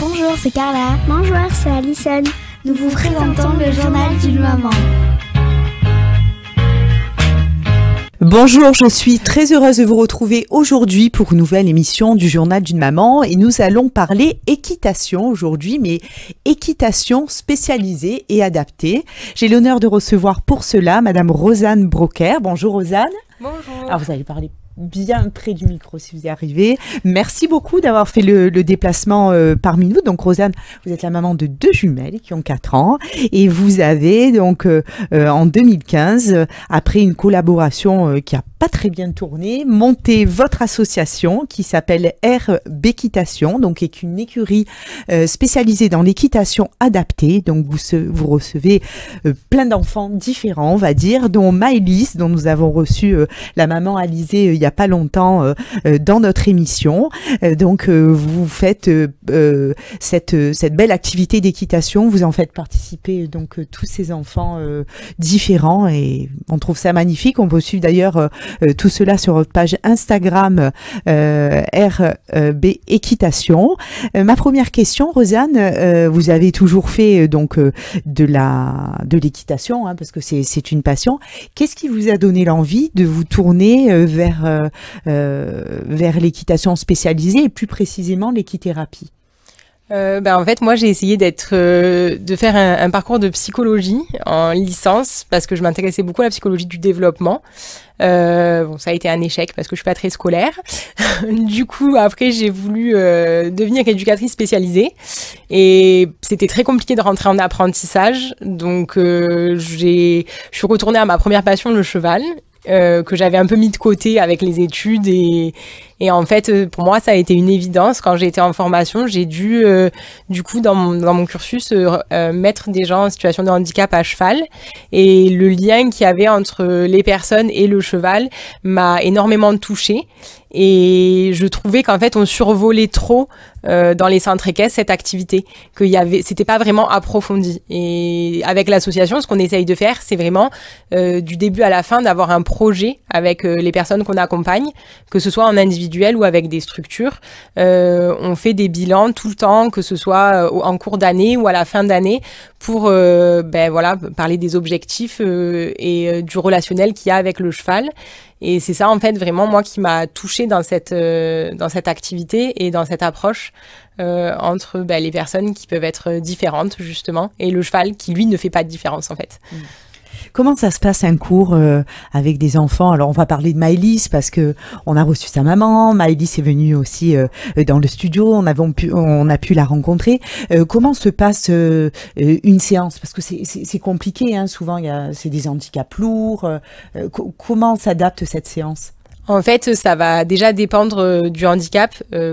Bonjour, c'est Carla. Bonjour, c'est Alison. Nous vous présentons le journal d'une maman. Bonjour, je suis très heureuse de vous retrouver aujourd'hui pour une nouvelle émission du journal d'une maman et nous allons parler équitation aujourd'hui, mais équitation spécialisée et adaptée. J'ai l'honneur de recevoir pour cela Madame Rosanne Brocker. Bonjour Rosanne. Bonjour. Alors vous allez parler bien près du micro si vous y arrivez. Merci beaucoup d'avoir fait le déplacement parmi nous. Donc Rosanne, vous êtes la maman de 2 jumelles qui ont 4 ans et vous avez donc en 2015, après une collaboration qui a pas très bien tourné, monté votre association qui s'appelle RB Équitation, donc qui est une écurie spécialisée dans l'équitation adaptée. Donc vous recevez plein d'enfants différents, on va dire, dont Maëlys, dont nous avons reçu la maman Alizée il y a pas longtemps dans notre émission. Donc vous faites cette belle activité d'équitation, vous en faites participer donc tous ces enfants différents et on trouve ça magnifique. On peut suivre d'ailleurs tout cela sur votre page Instagram RB Équitation. Ma première question, Rosanne, vous avez toujours fait donc de l'équitation, hein, parce que c'est une passion. Qu'est-ce qui vous a donné l'envie de vous tourner vers l'équitation spécialisée et plus précisément l'équithérapie? En fait, moi, j'ai essayé de faire un parcours de psychologie en licence parce que je m'intéressais beaucoup à la psychologie du développement. Ça a été un échec parce que je suis pas très scolaire. Du coup, après, j'ai voulu devenir éducatrice spécialisée et c'était très compliqué de rentrer en apprentissage. Donc, je suis retournée à ma première passion, le cheval. Que j'avais un peu mis de côté avec les études et en fait pour moi ça a été une évidence. Quand j'ai été en formation, j'ai dû du coup dans mon cursus mettre des gens en situation de handicap à cheval et le lien qu'il y avait entre les personnes et le cheval m'a énormément touchée. Et je trouvais qu'en fait, on survolait trop dans les centres équestres cette activité, c'était pas vraiment approfondi. Et avec l'association, ce qu'on essaye de faire, c'est vraiment du début à la fin d'avoir un projet avec les personnes qu'on accompagne, que ce soit en individuel ou avec des structures. On fait des bilans tout le temps, que ce soit en cours d'année ou à la fin d'année, pour parler des objectifs et du relationnel qu'il y a avec le cheval. Et c'est ça, en fait, vraiment, moi, qui m'a touchée dans cette activité et dans cette approche entre les personnes qui peuvent être différentes, justement, et le cheval qui, lui, ne fait pas de différence, en fait. Comment ça se passe un cours avec des enfants? Alors, on va parler de Maëlys parce que on a reçu sa maman. Maëlys est venue aussi dans le studio. On a pu la rencontrer. Comment se passe une séance? Parce que c'est compliqué, hein. Souvent, c'est des handicaps lourds. Comment s'adapte cette séance? En fait, ça va déjà dépendre du handicap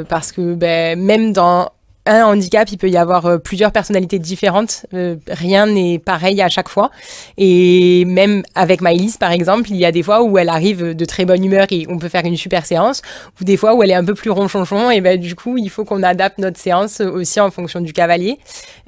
parce que même dans un handicap, il peut y avoir plusieurs personnalités différentes. Rien n'est pareil à chaque fois. Et même avec Maëlys, par exemple, il y a des fois où elle arrive de très bonne humeur et on peut faire une super séance, ou des fois où elle est un peu plus ronchonchon et du coup, il faut qu'on adapte notre séance aussi en fonction du cavalier.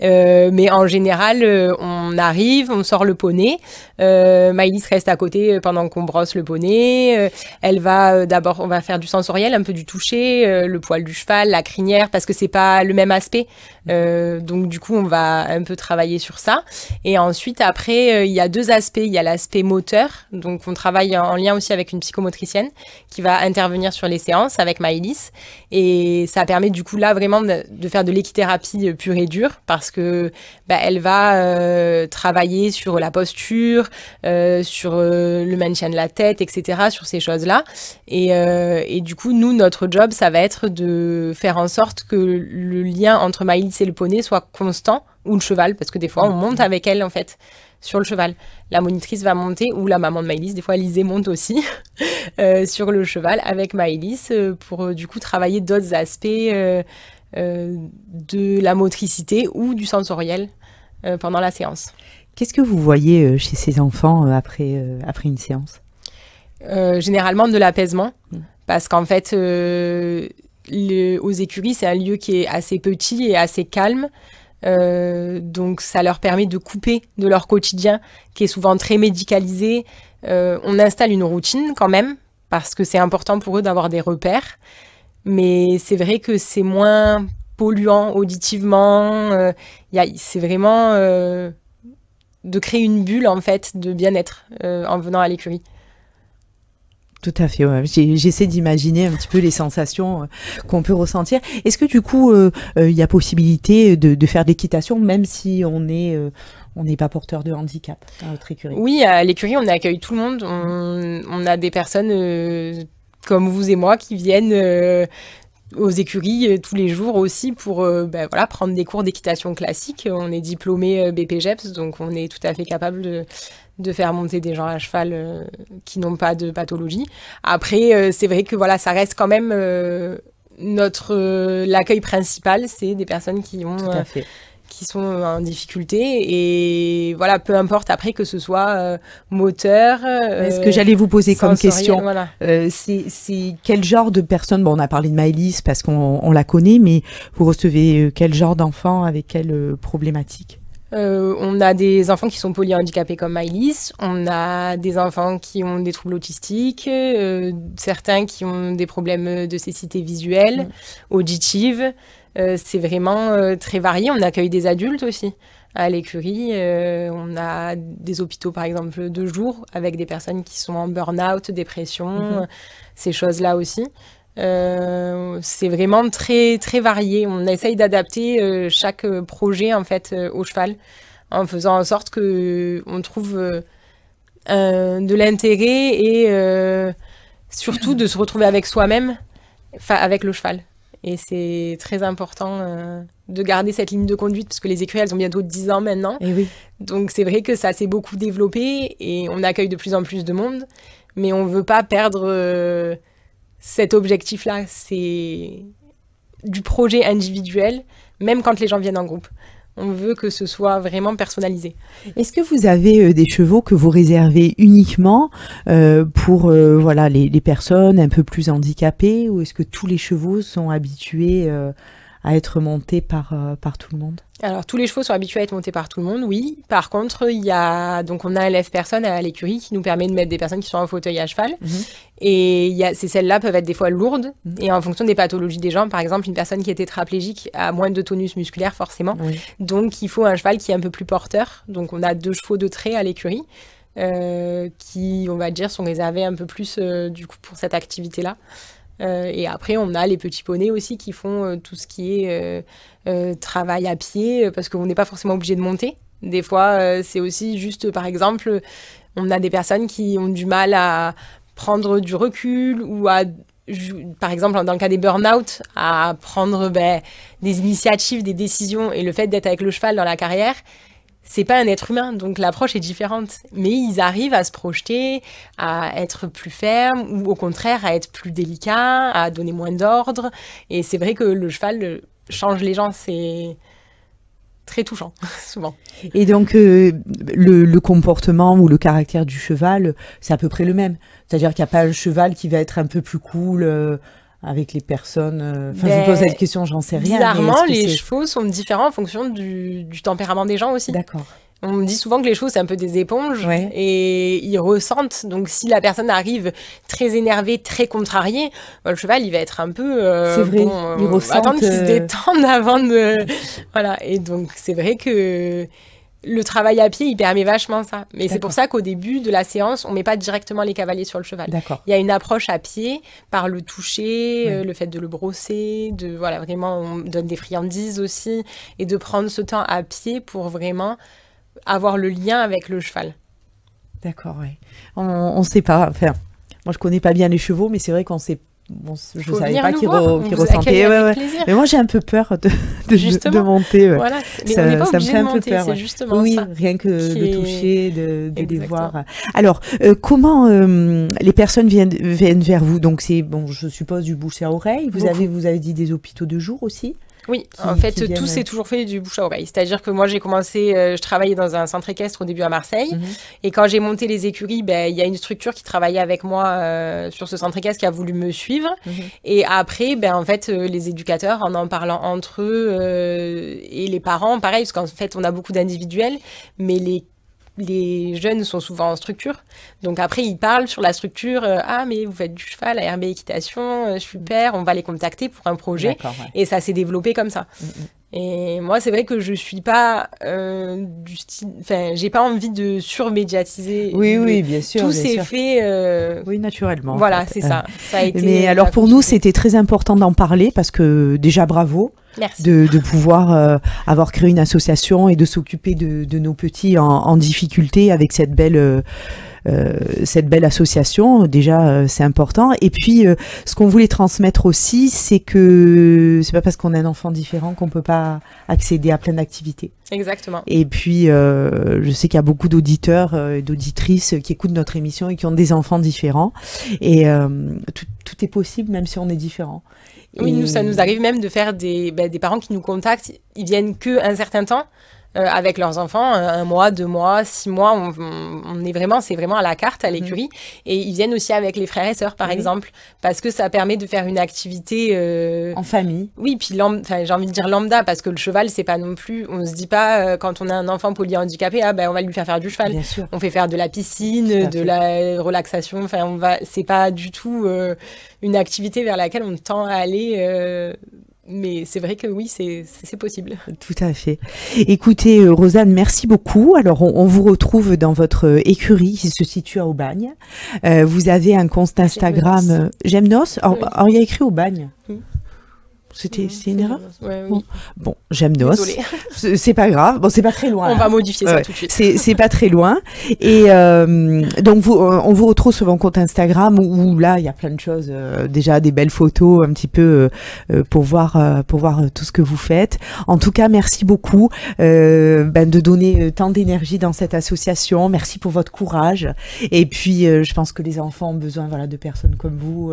Mais en général, on arrive, on sort le poney. Maëlys reste à côté pendant qu'on brosse le poney. Elle va d'abord, on va faire du sensoriel, un peu du toucher, le poil du cheval, la crinière, parce que c'est pas le même aspect. Donc du coup, on va un peu travailler sur ça. Et ensuite, après, il y a 2 aspects. Il y a l'aspect moteur. Donc on travaille en lien aussi avec une psychomotricienne qui va intervenir sur les séances avec Maëlys. Et ça permet du coup là vraiment de faire de l'équithérapie pure et dure parce que elle va travailler sur la posture, sur le maintien de la tête, etc., sur ces choses-là. Et du coup, nous, notre job, ça va être de faire en sorte que le lien entre Maëlys et le poney soit constant, ou le cheval, parce que des fois, on monte avec elle, en fait, sur le cheval. La monitrice va monter, ou la maman de Maëlys, des fois, Alizée monte aussi, sur le cheval avec Maëlys, pour du coup travailler d'autres aspects de la motricité ou du sensoriel pendant la séance. Qu'est-ce que vous voyez chez ces enfants après une séance? Généralement de l'apaisement, parce qu'en fait, aux écuries, c'est un lieu qui est assez petit et assez calme. Donc ça leur permet de couper de leur quotidien qui est souvent très médicalisé. On installe une routine quand même, parce que c'est important pour eux d'avoir des repères. Mais c'est vrai que c'est moins polluant auditivement. C'est vraiment de créer une bulle en fait de bien-être en venant à l'écurie. Tout à fait, ouais. J'essaie d'imaginer un petit peu les sensations qu'on peut ressentir. Est-ce que du coup, il y a possibilité de faire de l'équitation même si on n'est pas porteur de handicap à votre écurie? Oui, à l'écurie, on accueille tout le monde. On a des personnes comme vous et moi qui viennent aux écuries tous les jours aussi pour prendre des cours d'équitation classique. On est diplômé BPGEPS, donc on est tout à fait capable de faire monter des gens à cheval qui n'ont pas de pathologie. Après, c'est vrai que voilà, ça reste quand même l'accueil principal, c'est des personnes qui sont en difficulté et voilà, peu importe après que ce soit moteur. Ce que j'allais vous poser comme question, voilà. C'est quel genre de personnes? Bon, on a parlé de Maëlys parce qu'on la connaît, mais vous recevez quel genre d'enfants avec quelle problématique? On a des enfants qui sont polyhandicapés comme Maëlys, on a des enfants qui ont des troubles autistiques, certains qui ont des problèmes de cécité visuelle, auditive. C'est vraiment très varié. On accueille des adultes aussi à l'écurie. On a des hôpitaux, par exemple, de jour avec des personnes qui sont en burn-out, dépression, ces choses-là aussi. C'est vraiment très, très varié. On essaye d'adapter chaque projet en fait, au cheval en faisant en sorte qu'on trouve de l'intérêt et surtout de se retrouver avec soi-même, avec le cheval. Et c'est très important de garder cette ligne de conduite parce que les écuries, elles ont bientôt 10 ans maintenant. Et oui. Donc c'est vrai que ça s'est beaucoup développé et on accueille de plus en plus de monde. Mais on ne veut pas perdre cet objectif-là. C'est du projet individuel, même quand les gens viennent en groupe. On veut que ce soit vraiment personnalisé. Est-ce que vous avez des chevaux que vous réservez uniquement pour les personnes un peu plus handicapées ou est-ce que tous les chevaux sont habitués à être montés par tout le monde? Alors, tous les chevaux sont habitués à être montés par tout le monde, oui. Par contre, on a un lève-personne à l'écurie qui nous permet de mettre des personnes qui sont en fauteuil à cheval. Et ces selles-là peuvent être des fois lourdes. Et en fonction des pathologies des gens, par exemple, une personne qui est tétraplégique a moins de tonus musculaire, forcément. Oui. Donc, il faut un cheval qui est un peu plus porteur. Donc, on a 2 chevaux de trait à l'écurie qui, on va dire, sont réservés un peu plus, du coup, pour cette activité-là. Et après, on a les petits poneys aussi qui font tout ce qui est travail à pied, parce qu'on n'est pas forcément obligé de monter. Des fois, c'est aussi juste, par exemple, on a des personnes qui ont du mal à prendre du recul ou par exemple, dans le cas des burn-out, à prendre des initiatives, des décisions. Et le fait d'être avec le cheval dans la carrière, c'est pas un être humain, donc l'approche est différente. Mais ils arrivent à se projeter, à être plus fermes ou au contraire à être plus délicats, à donner moins d'ordre. Et c'est vrai que le cheval change les gens, c'est très touchant, souvent. Et donc, le comportement ou le caractère du cheval, c'est à peu près le même. C'est-à-dire qu'il n'y a pas le cheval qui va être un peu plus cool avec les personnes. Je vous pose cette question, j'en sais rien. Bizarrement, les chevaux sont différents en fonction du tempérament des gens aussi. D'accord. On me dit souvent que les chevaux, c'est un peu des éponges et ils ressentent. Donc, si la personne arrive très énervée, très contrariée, le cheval, il va être un peu... c'est vrai, il ressent... Attendre qu'il se détende avant de... Voilà, et donc c'est vrai que le travail à pied, il permet vachement ça. Mais c'est pour ça qu'au début de la séance, on ne met pas directement les cavaliers sur le cheval. D'accord. Il y a une approche à pied par le toucher, le fait de le brosser, vraiment, on donne des friandises aussi, et de prendre ce temps à pied pour vraiment avoir le lien avec le cheval. D'accord, oui. On ne sait pas. Enfin, moi, je ne connais pas bien les chevaux, mais c'est vrai qu'on sait. Bon, je ne savais pas qu'ils ressentaient. Mais moi, j'ai un peu peur de monter. Voilà. Mais on n'est pas obligé de monter, c'est justement ça. Oui, rien que de toucher, de les voir. Alors, comment les personnes viennent vers vous? Donc, c'est, je suppose, du bouche à oreille. Vous avez dit des hôpitaux de jour aussi? Oui, en fait, tout s'est toujours fait du bouche à oreille. C'est-à-dire que moi, j'ai commencé, je travaillais dans un centre équestre au début à Marseille. Et quand j'ai monté les écuries, il y a une structure qui travaillait avec moi sur ce centre équestre qui a voulu me suivre. Et après, en fait, les éducateurs, en parlant entre eux et les parents, pareil, parce qu'en fait, on a beaucoup d'individuels, mais les les jeunes sont souvent en structure. Donc après, ils parlent sur la structure. Ah, mais vous faites du cheval, ARB équitation, super, on va les contacter pour un projet. Et ça s'est développé comme ça. Et moi, c'est vrai que je suis pas du style... Enfin, j'ai pas envie de surmédiatiser. Oui, bien sûr. Tout s'est fait... Oui, naturellement. Voilà, c'est ça. Ça a été, mais alors, pour nous, c'était très important d'en parler parce que déjà, bravo. Merci. De pouvoir avoir créé une association et de s'occuper de nos petits en difficulté avec cette belle association. Déjà, c'est important. Et puis, ce qu'on voulait transmettre aussi, c'est que c'est pas parce qu'on a un enfant différent qu'on peut pas accéder à plein d'activités. Exactement. Et puis, je sais qu'il y a beaucoup d'auditeurs et d'auditrices qui écoutent notre émission et qui ont des enfants différents. Et tout est possible, même si on est différent. Oui, nous, ça nous arrive même de faire des parents qui nous contactent, ils viennent qu'un certain temps avec leurs enfants, 1 mois, 2 mois, 6 mois, on est vraiment, c'est vraiment à la carte, à l'écurie. Et ils viennent aussi avec les frères et sœurs, par exemple, parce que ça permet de faire une activité... en famille. Oui, puis j'ai envie de dire lambda, parce que le cheval, c'est pas non plus... On se dit pas, quand on a un enfant polyhandicapé, on va lui faire du cheval. Bien sûr. On fait faire de la piscine, de la relaxation, c'est pas du tout une activité vers laquelle on tend à aller... Mais c'est vrai que oui, c'est possible. Tout à fait. Écoutez, Rosanne, merci beaucoup. Alors, on vous retrouve dans votre écurie qui se situe à Aubagne. Vous avez un compte Instagram Gemnos. Alors, il y a écrit Aubagne. C'était une erreur? Oui. Bon, Gemnos. Désolée. C'est pas grave. Bon, c'est pas très loin. On va modifier ça tout de suite. C'est pas très loin. Et donc, on vous retrouve sur mon compte Instagram où là, il y a plein de choses. Déjà, des belles photos un petit peu pour voir tout ce que vous faites. En tout cas, merci beaucoup de donner tant d'énergie dans cette association. Merci pour votre courage. Et puis, je pense que les enfants ont besoin de personnes comme vous.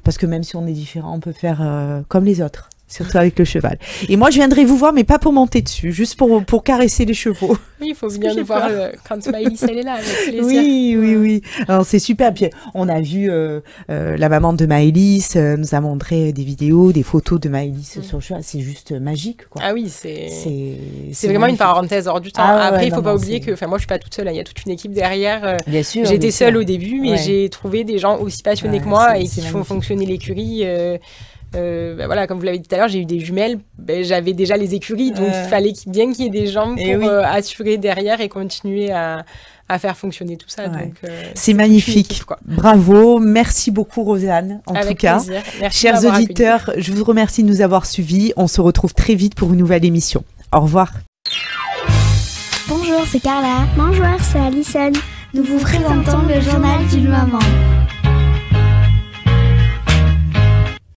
Parce que même si on est différent, on peut faire comme les autres. Surtout avec le cheval. Et moi, je viendrai vous voir, mais pas pour monter dessus, juste pour caresser les chevaux. Oui, il faut venir nous voir quand Maëlys, elle est là, avec plaisir. Oui. Alors, c'est super. Puis, on a vu la maman de Maëlys nous a montré des vidéos, des photos de Maëlys sur le cheval. C'est juste magique, quoi. Ah oui, c'est vraiment une parenthèse hors du temps. Après, il ne faut pas oublier que, moi, je suis pas toute seule. Il y a toute une équipe derrière. Bien sûr. J'étais seule au début, mais j'ai trouvé des gens aussi passionnés que moi et qui font fonctionner l'écurie. Comme vous l'avez dit tout à l'heure, j'ai eu des jumelles, j'avais déjà les écuries, donc il fallait bien qu'il y ait des gens pour assurer derrière et continuer à faire fonctionner tout ça. Donc, c'est magnifique. Équipe, bravo, merci beaucoup Rosanne. Avec plaisir. Merci. Chers auditeurs, je vous remercie de nous avoir suivis. On se retrouve très vite pour une nouvelle émission. Au revoir. Bonjour, c'est Carla. Bonjour, c'est Alison. Nous vous présentons le journal d'une maman.